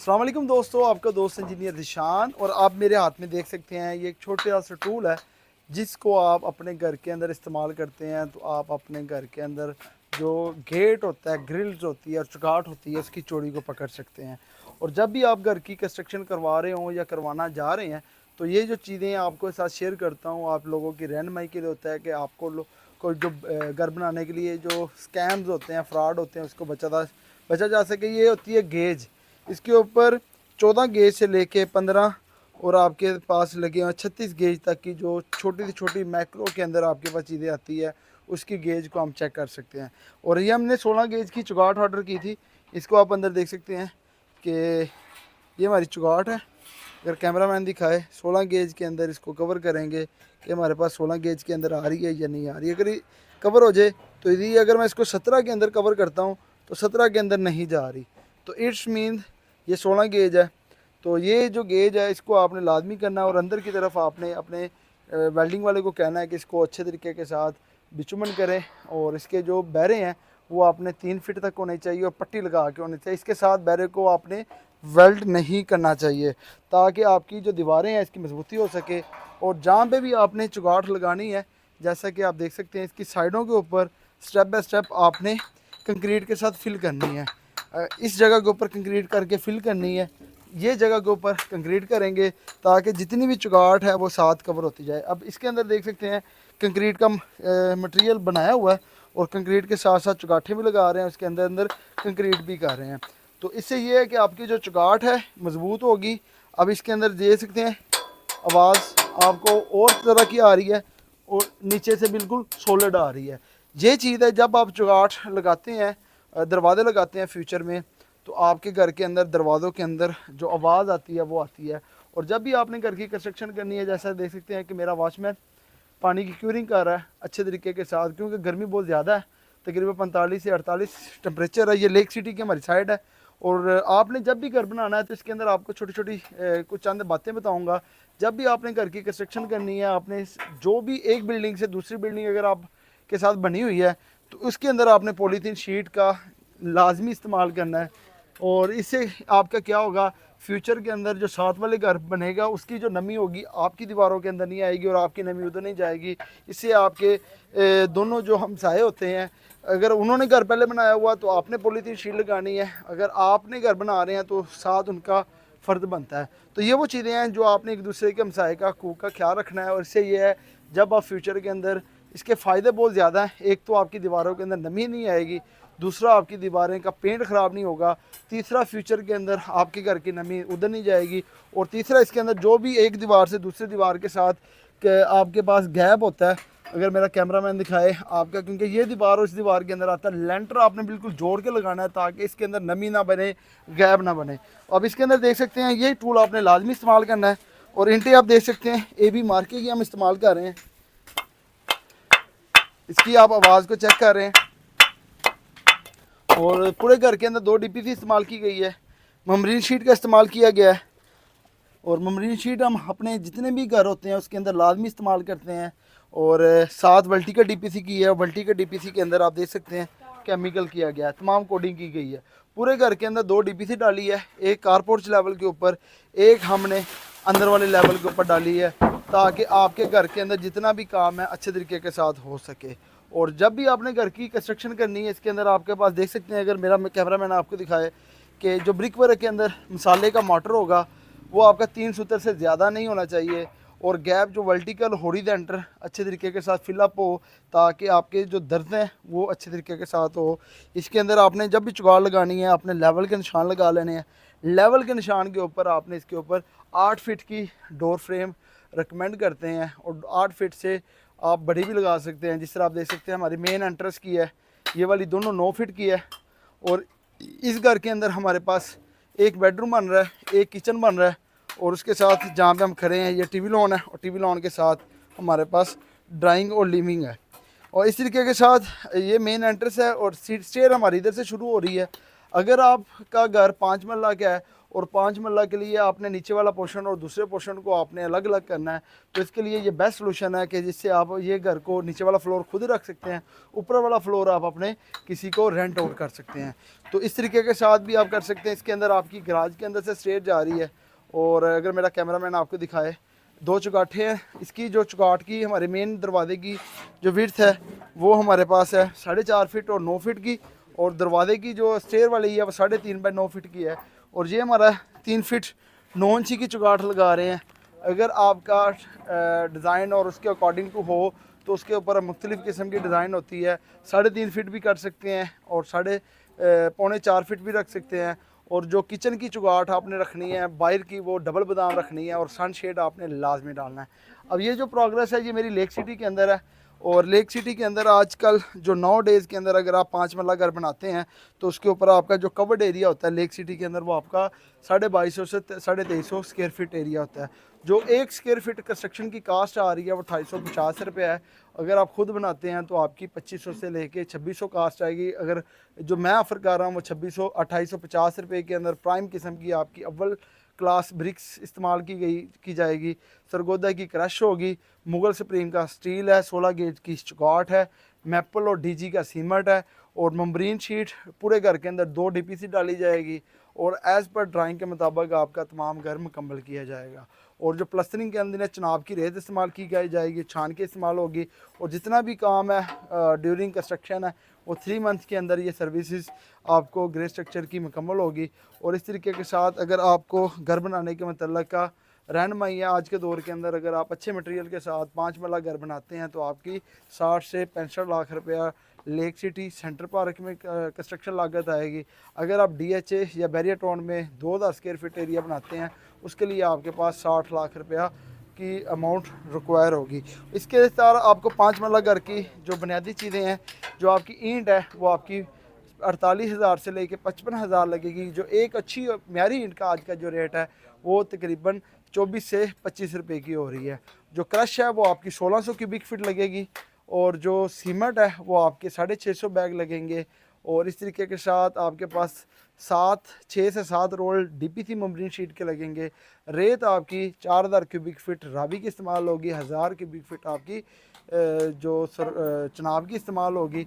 अस्सलाम वालेकुम दोस्तों, आपका दोस्त इंजीनियर निशान। और आप मेरे हाथ में देख सकते हैं ये एक छोटा सा टूल है जिसको आप अपने घर के अंदर इस्तेमाल करते हैं। तो आप अपने घर के अंदर जो गेट होता है, ग्रिल्स होती है और चुगाट होती है, उसकी चौड़ी को पकड़ सकते हैं। और जब भी आप घर की कंस्ट्रक्शन करवा रहे हों या करवाना जा रहे हैं तो ये जो चीज़ें आपको साथ शेयर करता हूँ, आप लोगों की रहनुमाई के लिए होता है कि आपको को जो घर बनाने के लिए जो स्कैम्स होते हैं, फ्रॉड होते हैं, उसको बचा जा सके। ये होती है गेज। इसके ऊपर 14 गेज से लेके 15 और आपके पास लगे हुए 36 गेज तक की जो छोटी से छोटी मैक्रो के अंदर आपके पास चीज़ें आती है, उसकी गेज को हम चेक कर सकते हैं। और ये हमने 16 गेज की चुगाट ऑर्डर की थी। इसको आप अंदर देख सकते हैं कि ये हमारी चुगाट है। अगर कैमरामैन दिखाए 16 गेज के अंदर इसको कवर करेंगे कि हमारे पास 16 गेज के अंदर आ रही है या नहीं आ रही है। अगर ये कवर हो जाए तो यदि अगर मैं इसको 17 के अंदर कवर करता हूँ तो 17 के अंदर नहीं जा रही, तो इट्स मीन ये 16 गेज है। तो ये जो गेज है इसको आपने लाजमी करना है और अंदर की तरफ आपने अपने वेल्डिंग वाले को कहना है कि इसको अच्छे तरीके के साथ बिचुमन करें। और इसके जो बैरे हैं वो आपने 3 फीट तक होने चाहिए और पट्टी लगा के होने चाहिए। इसके साथ बैरे को आपने वेल्ड नहीं करना चाहिए ताकि आपकी जो दीवारें हैं इसकी मजबूती हो सके। और जहाँ पे भी आपने चुगाट लगानी है, जैसा कि आप देख सकते हैं, इसकी साइडों के ऊपर स्टेप बाय स्टेप आपने कंक्रीट के साथ फिल करनी है। इस जगह के ऊपर कंक्रीट करके फिल करनी है, ये जगह के ऊपर कंक्रीट करेंगे ताकि जितनी भी चुगाट है वो साथ कवर होती जाए। अब इसके अंदर देख सकते हैं कंक्रीट का मटेरियल बनाया हुआ है और कंक्रीट के साथ साथ चुगाठें भी लगा रहे हैं, उसके अंदर अंदर कंक्रीट भी कर रहे हैं। तो इससे ये है कि आपकी जो चुगाट है मजबूत होगी। अब इसके अंदर देख सकते हैं आवाज़ आपको और तरह की आ रही है और नीचे से बिल्कुल सॉलिड आ रही है। ये चीज़ है, जब आप चुगाट लगाते हैं, दरवाजे लगाते हैं फ्यूचर में, तो आपके घर के अंदर दरवाज़ों के अंदर जो आवाज़ आती है वो आती है। और जब भी आपने घर की कंस्ट्रक्शन करनी है, जैसा देख सकते हैं कि मेरा वॉचमैन पानी की क्यूरिंग कर रहा है अच्छे तरीके के साथ, क्योंकि गर्मी बहुत ज़्यादा है, तकरीबन 45 से 48 टेम्परेचर है। ये लेक सिटी की हमारी साइड है। और आपने जब भी घर बनाना है तो इसके अंदर आपको छोटी छोटी कुछ चंद बातें बताऊंगा। जब भी आपने घर की कंस्ट्रक्शन करनी है, आपने जो भी एक बिल्डिंग से दूसरी बिल्डिंग अगर आप के साथ बनी हुई है तो उसके अंदर आपने पॉलीथीन शीट का लाजमी इस्तेमाल करना है। और इससे आपका क्या होगा, फ्यूचर के अंदर जो साथ वाले घर बनेगा उसकी जो नमी होगी आपकी दीवारों के अंदर नहीं आएगी और आपकी नमी उधर नहीं जाएगी। इससे आपके दोनों जो हमसाए होते हैं, अगर उन्होंने घर पहले बनाया हुआ तो आपने पॉलीथीन शीट लगानी है, अगर आपने घर बना रहे हैं तो साथ उनका फ़र्ज बनता है। तो ये वो चीज़ें हैं जो आपने एक दूसरे के हमसाए का हकूक़ का ख्याल रखना है। और इससे ये है, जब आप फ्यूचर के अंदर इसके फ़ायदे बहुत ज़्यादा हैं। एक तो आपकी दीवारों के अंदर नमी नहीं आएगी, दूसरा आपकी दीवारें का पेंट ख़राब नहीं होगा, तीसरा फ्यूचर के अंदर आपके घर की नमी उधर नहीं जाएगी, और तीसरा इसके अंदर जो भी एक दीवार से दूसरी दीवार के साथ आपके पास गैप होता है, अगर मेरा कैमरामैन दिखाए आपका, क्योंकि ये दीवार और इस दीवार के अंदर आता है, लेंटर आपने बिल्कुल जोड़ के लगाना है ताकि इसके अंदर नमी ना बने, गैप ना बने। अब इसके अंदर देख सकते हैं ये टूल आपने लाजमी इस्तेमाल करना है। और इंटे आप देख सकते हैं AB मार्के की हम इस्तेमाल कर रहे हैं। इसकी आप आवाज़ को चेक कर रहे हैं। और पूरे घर के अंदर 2 DPC इस्तेमाल की गई है, ममरीन शीट का इस्तेमाल किया गया है। और ममरीन शीट हम अपने जितने भी घर होते हैं उसके अंदर लाजमी इस्तेमाल करते हैं। और साथ वर्टिकल DPC की है, वर्टिकल DPC के अंदर आप देख सकते हैं केमिकल किया गया है, तमाम कोडिंग की गई है। पूरे घर के अंदर 2 DPC डाली है, एक कारपोर्च लेवल के ऊपर, एक हमने अंदर वाले लेवल के ऊपर डाली है ताकि आपके घर के अंदर जितना भी काम है अच्छे तरीके के साथ हो सके। और जब भी आपने घर की कंस्ट्रक्शन करनी है, इसके अंदर आपके पास देख सकते हैं, अगर मेरा कैमरामैन आपको दिखाए कि जो ब्रिक वर्क के अंदर मसाले का मोटर होगा वो आपका 3 सूत्र से ज़्यादा नहीं होना चाहिए, और गैप जो वर्टिकल हॉरिजॉन्टल अच्छे तरीके के साथ फिलअप हो ताकि आपके जो दर्द हैं वो अच्छे तरीके के साथ हो। इसके अंदर आपने जब भी चुगाड़ लगानी है आपने लेवल के निशान लगा लेने हैं। लेवल के निशान के ऊपर आपने इसके ऊपर 8 फीट की डोर फ्रेम रिकमेंड करते हैं, और 8 फीट से आप बड़ी भी लगा सकते हैं। जिस तरह आप देख सकते हैं हमारी मेन एंट्रेंस की है, ये वाली दोनों 9 फीट की है। और इस घर के अंदर हमारे पास एक बेडरूम बन रहा है, एक किचन बन रहा है, और उसके साथ जहाँ पे हम खड़े हैं ये टीवी लॉन है, और टीवी लॉन के साथ हमारे पास ड्राइंग और लिविंग है। और इस तरीके के साथ ये मेन एंट्रेंस है और स्टेयर हमारी इधर से शुरू हो रही है। अगर आपका घर 5 महला का है और 5 मरला के लिए आपने नीचे वाला पोर्शन और दूसरे पोर्शन को आपने अलग अलग करना है। तो इसके लिए ये बेस्ट सोल्यूशन है कि जिससे आप ये घर को नीचे वाला फ्लोर खुद रख सकते हैं, ऊपर वाला फ्लोर आप अपने किसी को रेंट आउट कर सकते हैं। तो इस तरीके के साथ भी आप कर सकते हैं। इसके अंदर आपकी गराज के अंदर से स्टेयर जा रही है, और अगर मेरा कैमरामैन आपको दिखाए, 2 चौगाठे हैं। इसकी जो चौगाठ की हमारे मेन दरवाजे की जो विड्थ है वो हमारे पास है 4.5 फीट और 9 फीट की, और दरवाजे की जो स्टेयर वाली है वो 3.5 बाई 9 फीट की है। और ये हमारा 3 फीट 9 इंची की चौगाठ लगा रहे हैं। अगर आपका डिज़ाइन और उसके अकॉर्डिंग टू हो तो उसके ऊपर मुख्तलिफ़ किस्म की डिज़ाइन होती है। 3.5 फीट भी कर सकते हैं और 3.25 फीट भी रख सकते हैं। और जो किचन की चुगाट आपने रखनी है बाहर की, वो डबल बादाम रखनी है और सनशेड आपने लाजमी डालना है। अब ये जो प्रोग्रेस है ये मेरी लेक सिटी के अंदर है, और लेक सिटी के अंदर आजकल जो 9 डेज़ के अंदर अगर आप 5 मरला घर बनाते हैं तो उसके ऊपर आपका जो कवर्ड एरिया होता है लेक सिटी के अंदर वो आपका 2250 से 2350 स्क्वायर फीट एरिया होता है। जो 1 स्क्वायर फीट कंस्ट्रक्शन की कास्ट आ रही है वो 250 रुपये है। अगर आप खुद बनाते हैं तो आपकी 2500 से लेके 2600 कास्ट आएगी। अगर जो मैं ऑफ़र कर रहा हूँ वो 2850 रुपये के अंदर प्राइम किस्म की आपकी अव्वल क्लास ब्रिक्स इस्तेमाल की जाएगी। सरगोदा की क्रश होगी, मुगल सुप्रीम का स्टील है, 16 गेज की चौगाट है, मैपल और डीजी का सीमेंट है, और मम्ब्रीन शीट पूरे घर के अंदर 2 डीपीसी डाली जाएगी, और एज़ पर ड्राइंग के मुताबिक आपका तमाम घर मुकम्मल किया जाएगा। और जो प्लस्तरिंग के अंदर चनाब की रेत इस्तेमाल की जाएगी, छान के इस्तेमाल होगी, और जितना भी काम है ड्यूरिंग कंस्ट्रक्शन है वो 3 मंथ के अंदर ये सर्विसेज आपको ग्रे स्ट्रक्चर की मुकम्मल होगी। और इस तरीके के साथ अगर आपको घर बनाने के मतलब का रहनुमाई है आज के दौर के अंदर, अगर आप अच्छे मटेरियल के साथ 5 मरला घर बनाते हैं तो आपकी 60 से 65 लाख रुपया लेक सिटी सेंटर पार्क में कंस्ट्रक्शन लागत आएगी। अगर आप DHA या बैरियर टाउन में 2000 स्क्वायर फीट एरिया बनाते हैं उसके लिए आपके पास 60 लाख रुपया की अमाउंट रिक्वायर होगी। इसके साथ आपको 5 मरला घर की जो बुनियादी चीज़ें हैं, जो आपकी ईंट है वो आपकी 48,000 से लेके 55,000 लगेगी। जो एक अच्छी म्यारी ईंट का आज का जो रेट है वो तकरीबन 24 से 25 रुपए की हो रही है। जो क्रश है वो आपकी 1600 क्यूबिक फीट लगेगी, और जो सीमेंट है वो आपके 650 बैग लगेंगे। और इस तरीके के साथ आपके पास 6 से 7 रोल DPC मम्ब्रीन शीट के लगेंगे। रेत आपकी 4000 क्यूबिक फीट रावी की इस्तेमाल होगी, 1000 क्यूबिक फीट आपकी चनाब की इस्तेमाल होगी।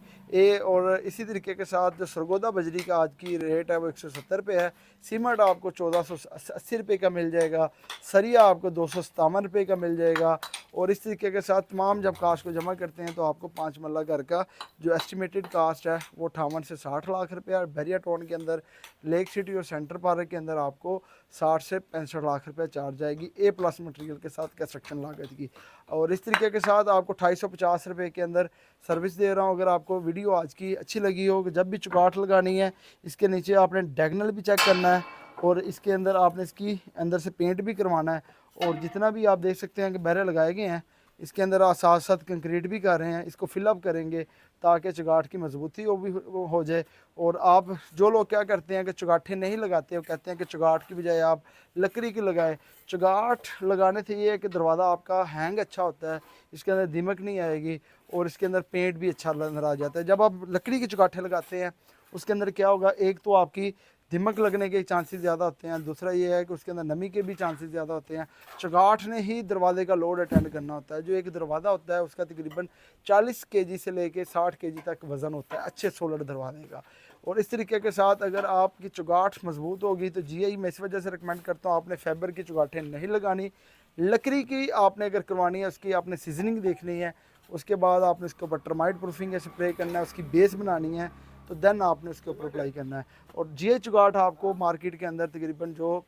और इसी तरीके के साथ जो सरगोदा बजरी का आज की रेट है वो 170 रुपये है। सीमेंट आपको 1480 रुपये का मिल जाएगा। सरिया आपको 257 रुपये का मिल जाएगा। और इस तरीके के साथ तमाम जब कास्ट को जमा करते हैं तो आपको 5 मरला घर का जो एस्टिमेटेड कास्ट है वो 58 से 60 लाख रुपया, और बैरिया टाउन के अंदर लेक सिटी और सेंटर पार्क के अंदर आपको 60 से 65 लाख रुपये चार्ज आएगी A+ मटेरियल के साथ कंस्ट्रक्शन लागत की। और इस तरीके के साथ आपको 250 रुपये के अंदर सर्विस दे रहा हूँ। अगर आपको वीडियो आज की अच्छी लगी हो, जब भी चुगाट लगानी है इसके नीचे आपने डायगोनल भी चेक करना है, और इसके अंदर आपने इसकी अंदर से पेंट भी करवाना है। और जितना भी आप देख सकते हैं कि बैरे लगाए गए हैं इसके अंदर आप साथ साथ कंक्रीट भी कर रहे हैं, इसको फिलअप करेंगे ताकि चुगाट की मजबूती वो हो जाए। और आप जो लोग क्या करते हैं कि चुगाठे नहीं लगाते, वो कहते हैं कि चुगाट की बजाय आप लकड़ी की लगाएं। चुगाट लगाने से ये है कि दरवाज़ा आपका हैंग अच्छा होता है, इसके अंदर दीमक नहीं आएगी, और इसके अंदर पेंट भी अच्छा नजर आ जाता है। जब आप लकड़ी के चुगाठे लगाते हैं उसके अंदर क्या होगा, एक तो आपकी दिमक लगने के चांसेस ज़्यादा होते हैं, दूसरा ये है कि उसके अंदर नमी के भी चांसेस ज़्यादा होते हैं। चुगाठ ने ही दरवाजे का लोड अटेंड करना होता है। जो एक दरवाज़ा होता है उसका तकरीबन 40 kg से लेके 60 kg तक वज़न होता है अच्छे सोलर दरवाजे का। और इस तरीके के साथ अगर आपकी चुगाठ मजबूत होगी तो GI मैं इस वजह से रिकमेंड करता हूँ आपने फाइबर की चुगाठें नहीं लगानी। लकड़ी की आपने अगर करवानी है उसकी आपने सीजनिंग देखनी है, उसके बाद आपने उसके ऊपर टर्माइट प्रूफिंग स्प्रे करना है, उसकी बेस बनानी है, तो देन आपने उसके ऊपर अप्लाई करना है। और GI चुगाट आपको मार्केट के अंदर तकरीबन जो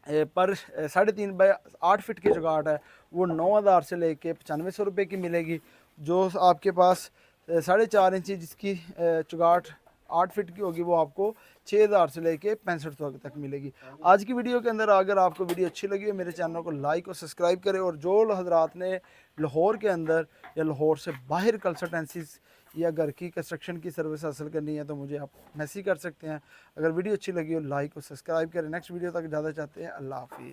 पर 3.5 बाई 8 फीट की चुगाट है वो 9000 से लेके 9500 रुपये की मिलेगी। जो आपके पास 4.5 इंची जिसकी चुगाट 8 फीट की होगी वो आपको 6000 से लेके 6500 तक मिलेगी। आज की वीडियो के अंदर अगर आपको वीडियो अच्छी लगी है मेरे चैनल को लाइक और सब्सक्राइब करें। और जो हजरात ने लाहौर के अंदर या लाहौर से बाहर कंसल्टेंसीज या घर की कंस्ट्रक्शन की सर्विस हासिल करनी है तो मुझे आप मैसेज कर सकते हैं। अगर वीडियो अच्छी लगी हो लाइक और सब्सक्राइब करें। नेक्स्ट वीडियो तक ज़्यादा चाहते हैं। अल्लाह हाफिज़।